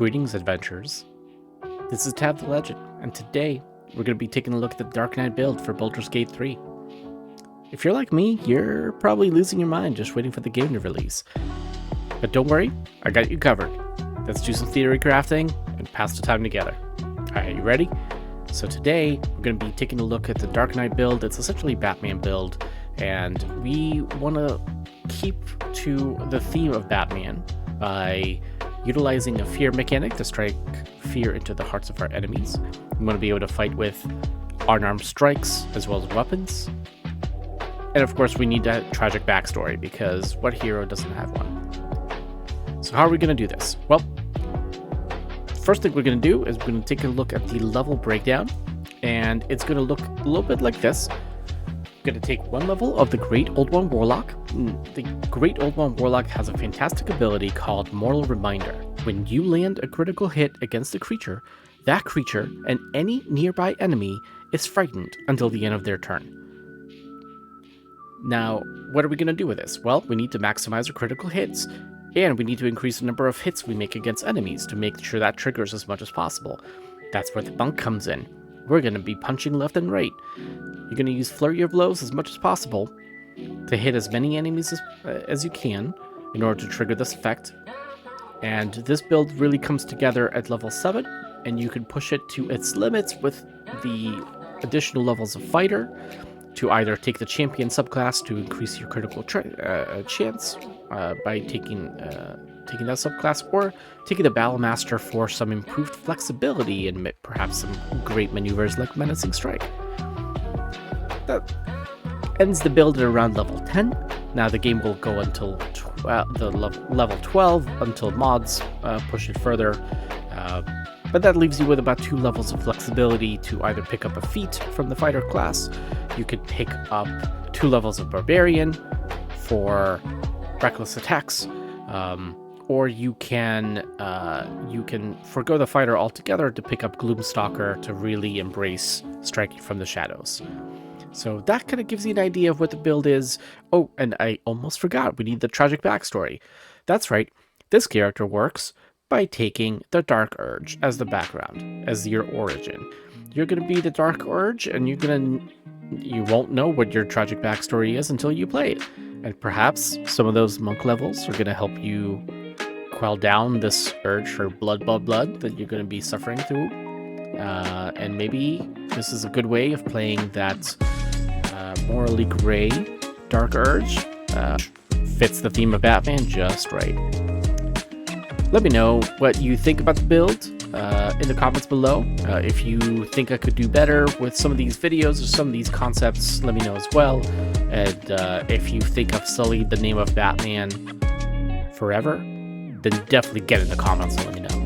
Greetings, adventurers. This is Tavs the Legend, and today we're going to be taking a look at the Dark Knight build for Baldur's Gate 3. If you're like me, you're probably losing your mind just waiting for the game to release. But don't worry, I got you covered. Let's do some theory crafting and pass the time together. Alright, you ready? So today we're going to be taking a look at the Dark Knight build. It's essentially a Batman build, and we want to keep to the theme of Batman by utilizing a fear mechanic to strike fear into the hearts of our enemies. We want to be able to fight with unarmed strikes as well as weapons. And of course we need a tragic backstory, because what hero doesn't have one? So how are we going to do this? Well, first thing we're going to do is we're going to take a look at the level breakdown, and it's going to look a little bit like this. We're going to take one level of the Great Old One Warlock. The Great Old One Warlock has a fantastic ability called Mortal Reminder. When you land a critical hit against a creature, that creature and any nearby enemy is frightened until the end of their turn. Now, what are we going to do with this? Well, we need to maximize our critical hits, and we need to increase the number of hits we make against enemies to make sure that triggers as much as possible. That's where the bunk comes in. We're going to be punching left and right. You're going to use Flurry of Blows as much as possible to hit as many enemies as you can in order to trigger this effect. And this build really comes together at level 7, and you can push it to its limits with the additional levels of Fighter to either take the Champion subclass to increase your critical chance by taking that subclass, or taking the Battle Master for some improved flexibility and perhaps some great maneuvers like Menacing Strike. That ends the build at around level 10. Now the game will go until level 12 until mods push it further, but that leaves you with about 2 levels of flexibility to either pick up a feat from the Fighter class. You could pick up 2 levels of Barbarian for reckless attacks, or you can forgo the Fighter altogether to pick up Gloomstalker to really embrace striking from the shadows. So that kind of gives you an idea of what the build is. Oh, and I almost forgot, we need the tragic backstory. That's right, this character works by taking the Dark Urge as the background, as your origin. You're going to be the Dark Urge, and you won't know what your tragic backstory is until you play it. And perhaps some of those monk levels are going to help you quell down this urge for blood that you're going to be suffering through. And maybe this is a good way of playing that morally gray Dark Urge. Fits the theme of Batman just right. Let me know what you think about the build in the comments below. If you think I could do better with some of these videos or some of these concepts, let me know as well. And if you think I've sullied the name of Batman forever, then definitely get in the comments and let me know.